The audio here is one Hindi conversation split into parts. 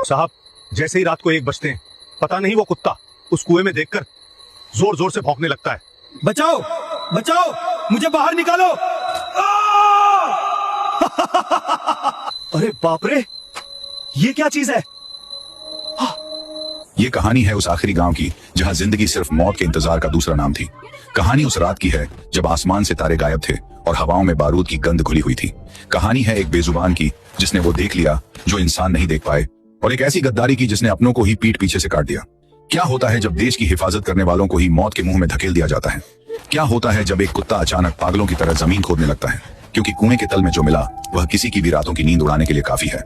साहब, जैसे ही रात को 1 बजते हैं, पता नहीं वो कुत्ता उस कुएं में देखकर जोर जोर से भौंकने लगता है। बचाओ बचाओ, मुझे बाहर निकालो। अरे बाप रे, ये क्या चीज है? ये कहानी है उस आखिरी गांव की जहां जिंदगी सिर्फ मौत के इंतजार का दूसरा नाम थी। कहानी उस रात की है जब आसमान से तारे गायब थे और हवाओं में बारूद की गंध घुली हुई थी। कहानी है एक बेजुबान की जिसने वो देख लिया जो इंसान नहीं देख पाए, और एक ऐसी गद्दारी की जिसने अपनों को ही पीठ पीछे से काट दिया। क्या होता है जब देश की हिफाजत करने वालों को ही मौत के मुंह में धकेल दिया जाता है? क्या होता है जब एक कुत्ता अचानक पागलों की तरह जमीन खोदने लगता है क्योंकि कुएं के तल में जो मिला वह किसी की भी रातों की नींद उड़ाने के लिए काफी है।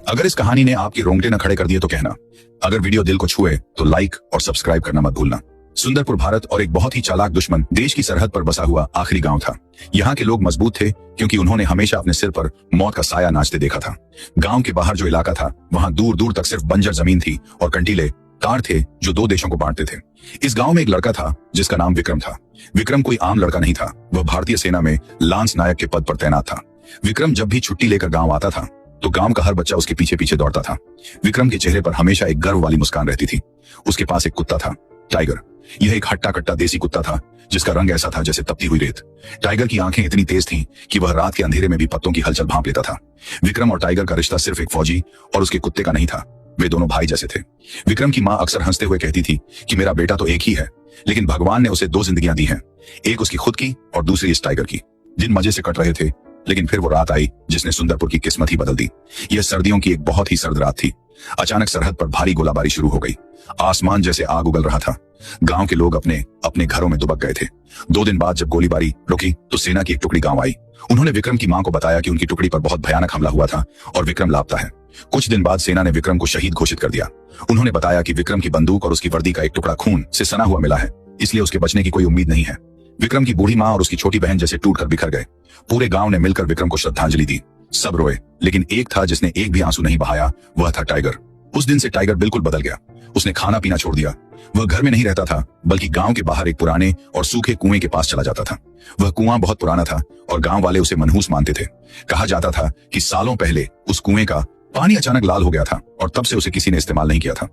अगर इस कहानी ने आपके रोंगटे न खड़े कर दिए तो कहना। अगर वीडियो दिल को छुए तो लाइक और सब्सक्राइब करना मत भूलना। सुंदरपुर भारत और एक बहुत ही चालाक दुश्मन देश की सरहद पर बसा हुआ आखिरी गांव था। यहाँ के लोग मजबूत थे क्योंकि उन्होंने हमेशा अपने सिर पर मौत का साया नाचते देखा था। गांव के बाहर जो इलाका था वहां दूर दूर तक सिर्फ बंजर जमीन थी और कंटीले तार थे जो 2 देशों को बांटते थे। इस गांव में एक लड़का था जिसका नाम विक्रम था। विक्रम कोई आम लड़का नहीं था, वह भारतीय सेना में लांस नायक के पद पर तैनात था। विक्रम जब भी छुट्टी लेकर गांव आता था तो गांव का हर बच्चा उसके पीछे पीछे दौड़ता था। विक्रम के चेहरे पर हमेशा एक गर्व वाली मुस्कान रहती थी। उसके पास एक कुत्ता था, टाइगर। यह एक हट्टा कट्टा देसी कुत्ता था जिसका रंग ऐसा था जैसे तपती हुई रेत। टाइगर की आंखें इतनी तेज थीं कि वह रात के अंधेरे में भी पत्तों की हलचल भांप लेता था। विक्रम और टाइगर का रिश्ता सिर्फ एक फौजी और उसके कुत्ते का नहीं था, वे दोनों भाई जैसे थे। विक्रम की माँ अक्सर हंसते हुए कहती थी कि मेरा बेटा तो एक ही है, लेकिन भगवान ने उसे 2 जिंदगियां दी हैं, एक उसकी खुद की और दूसरी इस टाइगर की। दिन मजे से कट रहे थे, लेकिन फिर वो रात आई जिसने सुंदरपुर की किस्मत ही बदल दी। यह सर्दियों की एक बहुत ही सर्द रात थी। अचानक सरहद पर भारी गोलाबारी शुरू हो गई। आसमान जैसे आग उगल रहा था। गांव के लोग अपने अपने घरों में दुबक गए थे। 2 दिन बाद जब गोलीबारी रुकी तो सेना की एक टुकड़ी गांव आई। उन्होंने विक्रम की मां को बताया कि उनकी टुकड़ी पर बहुत भयानक हमला हुआ था और विक्रम लापता है। कुछ दिन बाद सेना ने विक्रम को शहीद घोषित कर दिया। उन्होंने बताया कि विक्रम की बंदूक और उसकी वर्दी का एक टुकड़ा खून से सना हुआ मिला है, इसलिए उसके बचने की कोई उम्मीद नहीं है। विक्रम की बूढ़ी माँ और उसकी छोटी बहन जैसे टूटकर बिखर गए। पूरे गांव ने मिलकर विक्रम को श्रद्धांजलि दी। सब रोए, लेकिन एक था जिसने एक भी आंसू नहीं बहाया, वह था टाइगर। उस दिन से टाइगर बिल्कुल बदल गया। उसने खाना पीना छोड़ दिया। वह घर में नहीं रहता था, बल्कि गांव के बाहर एक पुराने और सूखे कुएं के पास चला जाता था। वह कुआं बहुत पुराना था और गांव वाले उसे मनहूस मानते थे। कहा जाता था कि सालों पहले उस कुएं का पानी अचानक लाल हो गया था और तब से उसे किसी ने इस्तेमाल नहीं किया था।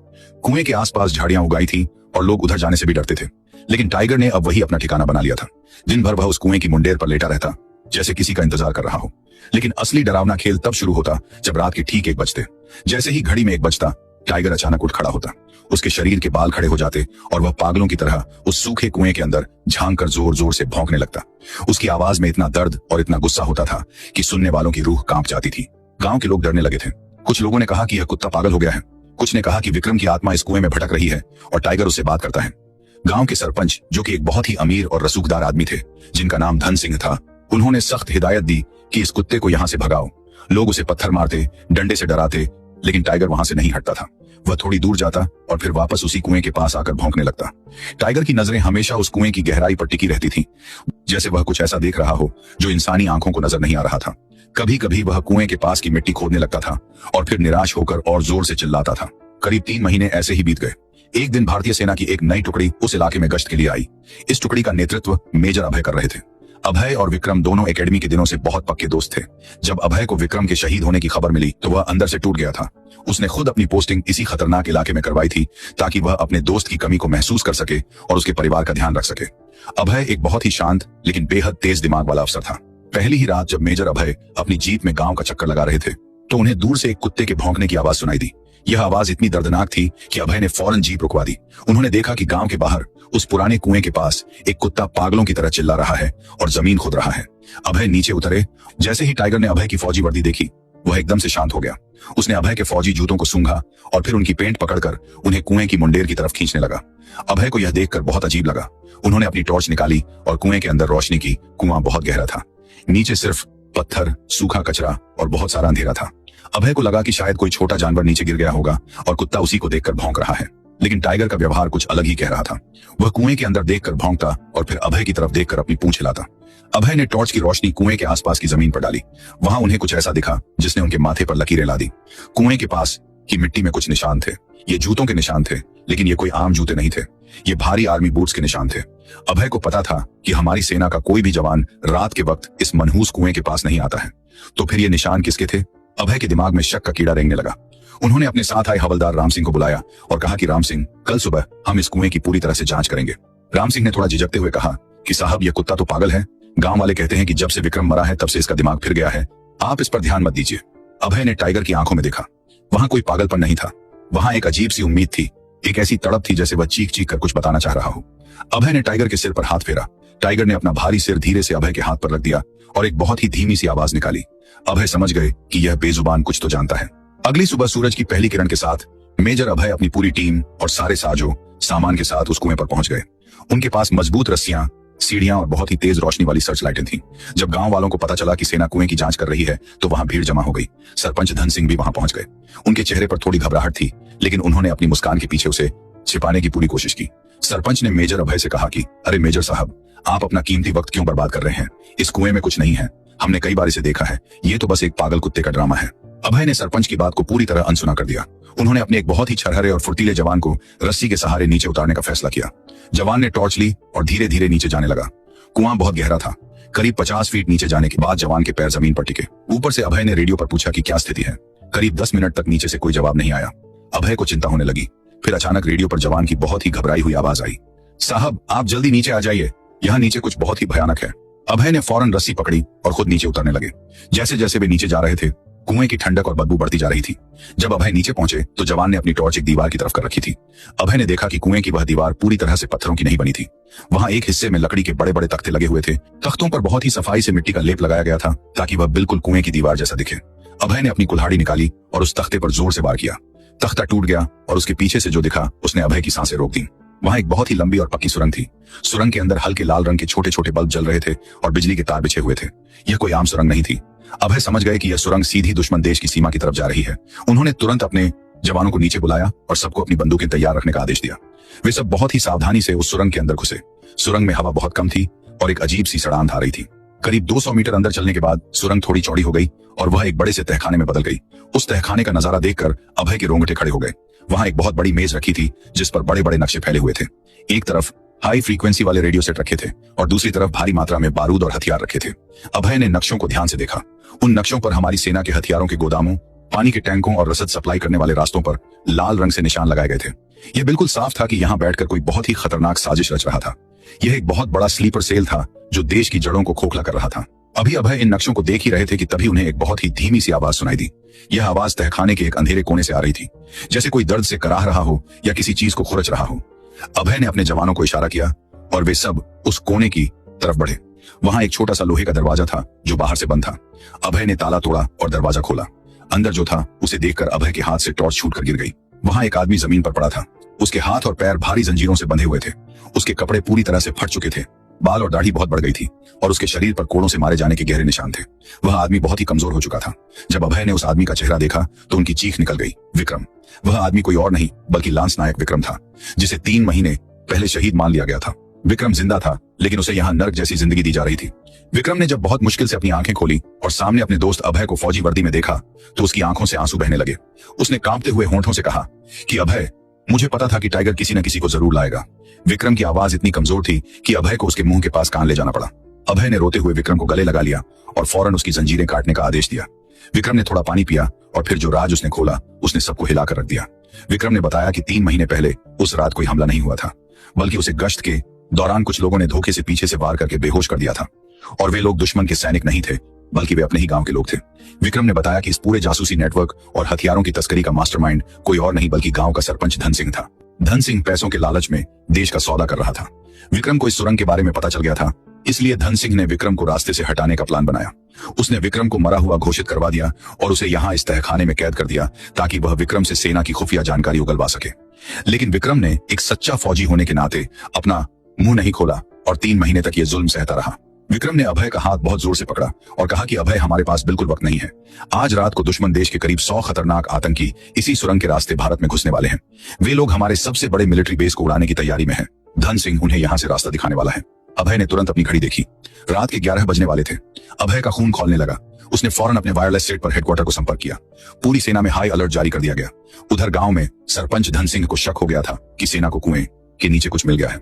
कुएं के आसपास झाड़ियां उगाई थी और लोग उधर जाने से भी डरते थे, लेकिन टाइगर ने अब वही अपना ठिकाना बना लिया था। दिन भर वह उस कुएं की मुंडेर पर लेटा रहता, जैसे किसी का इंतजार कर रहा हो। लेकिन असली डरावना खेल तब शुरू होता जब रात के ठीक 1 बजते। जैसे ही घड़ी में 1 बजता, टाइगर अचानक उठ खड़ा होता। उसके शरीर के बाल खड़े हो जाते और वह पागलों की तरह उस सूखे कुएं के अंदर झांक कर जोर जोर से भौंकने लगता। उसकी आवाज में इतना दर्द और इतना गुस्सा होता था कि सुनने वालों की रूह कांप जाती थी। गांव के लोग डरने लगे थे। कुछ लोगों ने कहा कि यह कुत्ता पागल हो गया है। कुछ ने कहा कि विक्रम की आत्मा इस कुएं में भटक रही है और टाइगर उससे बात करता है। गांव के सरपंच, जो कि एक बहुत ही अमीर और रसूखदार आदमी थे, जिनका नाम धन सिंह था, उन्होंने सख्त हिदायत दी कि इस कुत्ते को यहाँ से भगाओ। लोग उसे पत्थर मारते, डंडे से डराते, लेकिन टाइगर वहां से नहीं हटता था। वह थोड़ी दूर जाता और फिर वापस उसी कुएं के पास आकर भौंकने लगता। टाइगर की नजरें हमेशा उस कुएं की गहराई पर टिकी रहती थीं, जैसे वह कुछ ऐसा देख रहा हो जो इंसानी आंखों को नजर नहीं आ रहा था। कभी कभी वह कुएं के पास की मिट्टी खोदने लगता था और फिर निराश होकर और जोर से चिल्लाता था। करीब 3 महीने ऐसे ही बीत गए। एक दिन भारतीय सेना की एक नई टुकड़ी उस इलाके में गश्त के लिए आई। इस टुकड़ी का नेतृत्व मेजर अभय कर रहे थे। अभय और विक्रम दोनों एकेडमी के दिनों से बहुत पक्के दोस्त थे। जब अभय को विक्रम के शहीद होने की खबर मिली तो वह अंदर से टूट गया था। उसने खुद अपनी पोस्टिंग इसी खतरनाक इलाके में करवाई थी ताकि वह अपने दोस्त की कमी को महसूस कर सके और उसके परिवार का ध्यान रख सके। अभय एक बहुत ही शांत लेकिन बेहद तेज दिमाग वाला अफसर था। पहली ही रात जब मेजर अभय अपनी जीप में गांव का चक्कर लगा रहे थे तो उन्हें दूर से एक कुत्ते के भौंकने की आवाज सुनाई दी। यह आवाज इतनी दर्दनाक थी कि अभय ने फौरन जीप रुकवा दी। उन्होंने देखा कि गांव के बाहर उस पुराने कुएं के पास एक कुत्ता पागलों की तरह चिल्ला रहा है और जमीन खोद रहा है। अभय नीचे उतरे। जैसे ही टाइगर ने अभय की फौजी वर्दी देखी, वह एकदम से शांत हो गया। उसने अभय के फौजी जूतों को सूंघा और फिर उनकी पेंट पकड़कर उन्हें कुएं की मुंडेर की तरफ खींचने लगा। अभय को यह देखकर बहुत अजीब लगा। उन्होंने अपनी टॉर्च निकाली और कुएं के अंदर रोशनी की। कुआं बहुत गहरा था, नीचे सिर्फ पत्थर, सूखा कचरा और बहुत सारा अंधेरा था। अभय को लगा कि शायद कोई छोटा जानवर नीचे गिर गया होगा और कुत्ता उसी को देखकर भौंक रहा है, लेकिन टाइगर का व्यवहार कुछ अलग ही कह रहा था। वह कुएं के अंदर देखकर भौंकता और फिर अभय की तरफ देखकर अपनी पूंछ हिलाता। अभय ने टॉर्च की रोशनी कुएं के आसपास की जमीन पर डाली। वहां उन्हें कुछ ऐसा दिखा जिसने उनके माथे पर लकीरें ला दी। कुएं के पास की मिट्टी में कुछ निशान थे। ये जूतों के निशान थे, लेकिन ये कोई आम जूते नहीं थे। ये भारी आर्मी बूट्स के निशान थे। अभय को पता था कि हमारी सेना का कोई भी जवान रात के वक्त इस मनहूस कुएं के पास नहीं आता है। तो फिर ये निशान किसके थे? अभय के दिमाग में शक का कीड़ा रेंगने लगा। उन्होंने अपने साथ आए हवलदार राम सिंह को बुलाया और कहा कि राम सिंह, कल सुबह हम इस कुएं की पूरी तरह से जांच करेंगे। राम सिंह ने थोड़ा झिझकते हुए कहा कि साहब, यह कुत्ता तो पागल है। गांव वाले कहते हैं कि जब से विक्रम मरा है तब से इसका दिमाग फिर गया है। आप इस पर ध्यान मत दीजिए। अभय ने टाइगर की आंखों में देखा। वहां कोई पागलपन नहीं था, वहां एक अजीब सी उम्मीद थी, एक ऐसी तड़प थी जैसे वह चीख चीख कर कुछ बताना चाह रहा हो। अभय ने टाइगर के सिर पर हाथ फेरा। टाइगर ने अपना भारी सिर धीरे से अभय के हाथ पर रख दिया और एक बहुत ही धीमी सी आवाज निकाली। अभय समझ गए कि यह बेजुबान कुछ तो जानता है। अगली सुबह सूरज की पहली किरण के साथ मेजर अभय अपनी पूरी टीम और सारे साजो सामान के साथ उस कुएं पर पहुंच गए। उनके पास मजबूत रस्सियां, सीढ़ियां और बहुत ही तेज रोशनी वाली सर्च लाइटें थीं। जब गांव वालों को पता चला कि सेना कुएं की जांच कर रही है तो वहां भीड़ जमा हो गई। सरपंच धन सिंह भी वहां पहुंच गए। उनके चेहरे पर थोड़ी घबराहट थी, लेकिन उन्होंने अपनी मुस्कान के पीछे उसे छिपाने की पूरी कोशिश की। सरपंच ने मेजर अभय से कहा कि अरे मेजर साहब, आप अपना कीमती वक्त क्यों बर्बाद कर रहे हैं? इस कुएं में कुछ नहीं है, हमने कई बार इसे देखा है, ये तो बस एक पागल कुत्ते का ड्रामा है। अभय ने सरपंच की बात को पूरी तरह अनसुना कर दिया। उन्होंने अपने एक बहुत ही छरहरे और फुर्तीले जवान को रस्सी के सहारे नीचे उतारने का फैसला किया। जवान ने टॉर्च ली और धीरे धीरे नीचे जाने लगा। कुआं बहुत गहरा था। करीब 50 फीट नीचे जाने के बाद जवान के पैर जमीन पर टिके। ऊपर से अभय ने रेडियो पर पूछा कि क्या स्थिति है। करीब 10 मिनट तक नीचे से कोई जवाब नहीं आया। अभय को चिंता होने लगी। फिर अचानक रेडियो पर जवान की बहुत ही घबराई हुई आवाज आई, साहब, आप जल्दी नीचे आ जाइए, यहाँ नीचे कुछ बहुत ही भयानक है। अभय ने फौरन रस्सी पकड़ी और खुद नीचे उतरने लगे। जैसे जैसे वे नीचे जा रहे थे, कुएं की ठंडक और बदबू बढ़ती जा रही थी। जब अभय नीचे पहुंचे तो जवान ने अपनी टॉर्च एक दीवार की तरफ कर रखी थी। अभय ने देखा कि कुएं की वह दीवार पूरी तरह से पत्थरों की नहीं बनी थी। वहां एक हिस्से में लकड़ी के बड़े बड़े तख्ते लगे हुए थे। तख्तों पर बहुत ही सफाई से मिट्टी का लेप लगाया गया था ताकि वह बिल्कुल कुएं की दीवार जैसा दिखे। अभय ने अपनी कुल्हाड़ी निकाली और उस तख्ते पर जोर से वार किया। तख्ता टूट गया और उसके पीछे से जो दिखा उसने अभय की सांसें रोक दी। वहां एक बहुत ही लंबी और पक्की सुरंग थी। सुरंग के अंदर हल्के लाल रंग के छोटे छोटे बल्ब जल रहे थे और बिजली के तार बिछे हुए थे। यह कोई आम सुरंग नहीं थी। अभय समझ गए कि यह सुरंग सीधी दुश्मन देश की सीमा की तरफ जा रही है। उन्होंने तुरंत अपने जवानों को नीचे बुलाया और सबको अपनी बंदूकें तैयार रखने का आदेश दिया। वे सब बहुत ही सावधानी से उस सुरंग के अंदर घुसे। सुरंग में हवा बहुत कम थी और एक अजीब सी सड़ान आ रही थी। करीब 200 मीटर अंदर चलने के बाद सुरंग थोड़ी चौड़ी हो गई और वह एक बड़े से तहखाने में बदल गई। उस तहखाने का नजारा देखकर अभय के रोंगटे खड़े हो गए। वहां एक बहुत बड़ी मेज रखी थी जिस पर बड़े बड़े नक्शे फैले हुए थे। एक तरफ हाई फ्रीक्वेंसी वाले रेडियो सेट रखे थे और दूसरी तरफ भारी मात्रा में बारूद और हथियार रखे थे। अभय ने नक्शों को ध्यान से देखा। उन नक्शों पर हमारी सेना के हथियारों के गोदामों, पानी के टैंकों और रसद सप्लाई करने वाले रास्तों पर लाल रंग से निशान लगाए गए थे। यह बिल्कुल साफ था कि यहाँ बैठकर कोई बहुत ही खतरनाक साजिश रच रहा था। यह एक बहुत बड़ा स्लीपर सेल था जो देश की जड़ों को खोखला कर रहा था। अभी अभय इन नक्शों को देख ही रहे थे कि तभी उन्हें एक बहुत ही धीमी सी आवाज सुनाई दी। यह आवाज तहखाने के एक अंधेरे कोने से आ रही थी, जैसे कोई दर्द से कराह रहा हो या किसी चीज को खुरच रहा हो। अभय ने अपने जवानों को इशारा किया और वे सब उस कोने की तरफ बढ़े। वहां एक छोटा सा लोहे का दरवाजा था जो बाहर से बंद था। अभय ने ताला तोड़ा और दरवाजा खोला। अंदर जो था उसे देखकर अभय के हाथ से टॉर्च छूटकर गिर गई। वहां एक आदमी जमीन पर पड़ा था। उसके हाथ और पैर भारी जंजीरों से बंधे हुए थे। उसके कपड़े पूरी तरह से फट चुके थे। बाल और दाढ़ी बहुत बढ़ गई थी और उसके शरीर पर कोड़ों से मारे जाने के गहरे निशान थे। वह आदमी बहुत ही कमजोर हो चुका था। जब अभय ने उस आदमी का चेहरा देखा तो उनकी चीख निकल गई। विक्रम। वह आदमी कोई और नहीं बल्कि लांस नायक विक्रम था, जिसे 3 महीने पहले शहीद मान लिया गया था। विक्रम जिंदा था, लेकिन उसे यहाँ नर्क जैसी जिंदगी दी जा रही थी। विक्रम ने जब बहुत मुश्किल से अपनी आंखें खोली और सामने अपने दोस्त अभय को फौजी वर्दी में देखा तो उसकी आंखों से आंसू बहने लगे। उसने कांपते हुए होंठों से कहा कि अभय, मुझे पता था कि टाइगर किसी न किसी को जरूर लाएगा। विक्रम की आवाज इतनी कमजोर थी कि अभय को उसके मुंह के पास कान ले जाना पड़ा। अभय ने रोते हुए विक्रम को गले लगा लिया और फौरन उसकी जंजीरें काटने का आदेश दिया। विक्रम ने थोड़ा पानी पिया और फिर जो राज उसने खोला उसने सबको हिलाकर रख दिया। विक्रम ने बताया कि 3 महीने पहले उस रात कोई हमला नहीं हुआ था, बल्कि उसे गश्त के दौरान कुछ लोगों ने धोखे से पीछे से वार करके बेहोश कर दिया था और वे लोग दुश्मन के सैनिक नहीं थे बल्कि वे अपने ही गांव के लोग थे। विक्रम ने बताया कि इस पूरे जासूसी नेटवर्क और हथियारों की तस्करी का मास्टरमाइंड कोई और नहीं बल्कि गांव का सरपंच धन सिंह था। धन सिंह पैसों के लालच में देश का सौदा कर रहा था। विक्रम को इस सुरंग के बारे में पता चल गया था, इसलिए धन सिंह ने विक्रम को रास्ते से हटाने का प्लान बनाया। उसने विक्रम को मरा हुआ घोषित करवा दिया और उसे यहाँ इस तहखाने में कैद कर दिया ताकि वह विक्रम से सेना की खुफिया जानकारी उगलवा सके। लेकिन विक्रम ने एक सच्चा फौजी होने के नाते अपना मुंह नहीं खोला और 3 महीने तक ये जुल्म सहता रहा। विक्रम ने अभय का हाथ बहुत जोर से पकड़ा और कहा कि अभय, हमारे पास बिल्कुल वक्त नहीं है। आज रात को दुश्मन देश के करीब 100 खतरनाक आतंकी इसी सुरंग के रास्ते भारत में घुसने वाले हैं। वे लोग हमारे सबसे बड़े मिलिट्री बेस को उड़ाने की तैयारी में हैं। धन सिंह उन्हें यहाँ से रास्ता दिखाने वाला है। अभय ने तुरंत अपनी घड़ी देखी। रात के 11 बजने वाले थे। अभय का खून खौलने लगा। उसने फौरन अपने वायरलेस सेट पर हेडक्वार्टर को संपर्क किया। पूरी सेना में हाई अलर्ट जारी कर दिया गया। उधर गांव में सरपंच धन सिंह को शक हो गया था कि सेना को कुएं के नीचे कुछ मिल गया है।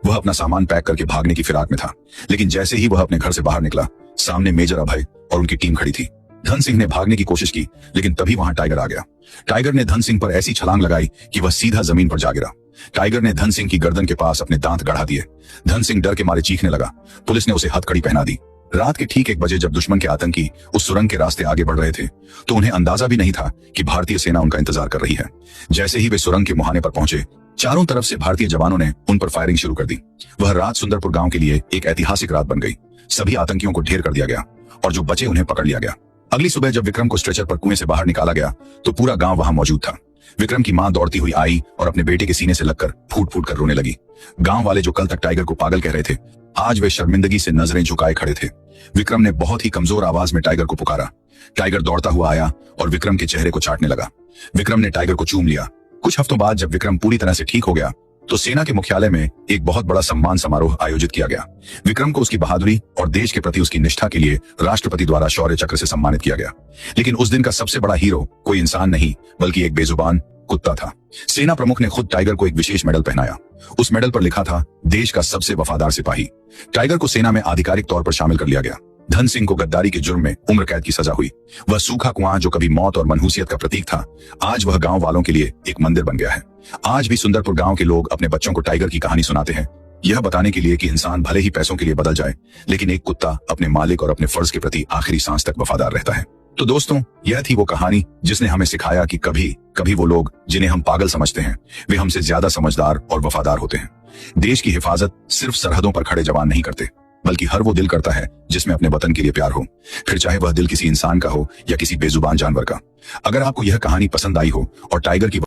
वह अपना सामान पैक करके भागने की फिराक में था, लेकिन जैसे ही वह अपने घर से बाहर निकला, सामने मेजर अभय और उनकी टीम खड़ी थी। धन सिंह ने भागने की कोशिश की, लेकिन तभी वहां टाइगर आ गया। टाइगर ने धन सिंह पर ऐसी छलांग लगाई कि वह सीधा जमीन पर जा गिरा। टाइगर ने धन सिंह की गर्दन के पास अपने दांत गड़ा दिए। धन सिंह डर के मारे चीखने लगा। पुलिस ने उसे हथकड़ी पहना दी। रात के ठीक 1 बजे जब दुश्मन के आतंकी उस सुरंग के रास्ते आगे बढ़ रहे थे, तो उन्हें अंदाजा भी नहीं था कि भारतीय सेना उनका इंतजार कर रही है। जैसे ही वे सुरंग के मुहाने पर पहुंचे, चारों तरफ से भारतीय जवानों ने उन पर फायरिंग शुरू कर दी। वह रात सुंदरपुर गांव के लिए एक ऐतिहासिक रात बन गई। सभी आतंकियों को ढेर कर दिया गया और जो बचे उन्हें पकड़ लिया गया। अगली सुबह जब विक्रम को स्ट्रेचर पर कुएं से बाहर निकाला गया, तो पूरा गांव वहां मौजूद था। विक्रम की मां दौड़ती हुई आई और अपने बेटे के सीने से लगकर फूट फूट कर रोने लगी। गांव वाले जो कल तक टाइगर को पागल कह रहे थे, आज वे शर्मिंदगी से नजरें झुकाए खड़े थे। विक्रम ने बहुत ही कमजोर आवाज में टाइगर को पुकारा। टाइगर दौड़ता हुआ आया और विक्रम के चेहरे को चाटने लगा। विक्रम ने टाइगर को चूम लिया। कुछ हफ्तों बाद जब विक्रम पूरी तरह से ठीक हो गया, तो सेना के मुख्यालय में एक बहुत बड़ा सम्मान समारोह आयोजित किया गया। विक्रम को उसकी बहादुरी और देश के प्रति उसकी निष्ठा के लिए राष्ट्रपति द्वारा शौर्य चक्र से सम्मानित किया गया। लेकिन उस दिन का सबसे बड़ा हीरो कोई इंसान नहीं, बल्कि एक बेजुबान कुत्ता था। सेना प्रमुख ने खुद टाइगर को एक विशेष मेडल पहनाया। उस मेडल पर लिखा था, देश का सबसे वफादार सिपाही। टाइगर को सेना में आधिकारिक तौर पर शामिल कर लिया गया। धन सिंह को गद्दारी के जुर्म में उम्र कैद की सजा हुई। वह सूखा कुआं जो कभी मौत और मनहूसियत का प्रतीक था, आज वह गांव वालों के लिए एक मंदिर बन गया है। आज भी सुंदरपुर गांव के लोग अपने बच्चों को टाइगर की कहानी सुनाते हैं, यह बताने के लिए कि इंसान भले ही पैसों के लिए बदल जाए, लेकिन एक कुत्ता अपने मालिक और अपने फर्ज के प्रति आखिरी सांस तक वफादार रहता है। तो दोस्तों, यह थी वो कहानी जिसने हमें सिखाया कि कभी कभी वो लोग जिन्हें हम पागल समझते हैं, वे हमसे ज्यादा समझदार और वफादार होते हैं। देश की हिफाजत सिर्फ सरहदों पर खड़े जवान नहीं करते, बल्कि हर वो दिल करता है जिसमें अपने वतन के लिए प्यार हो, फिर चाहे वह दिल किसी इंसान का हो या किसी बेजुबान जानवर का। अगर आपको यह कहानी पसंद आई हो और टाइगर की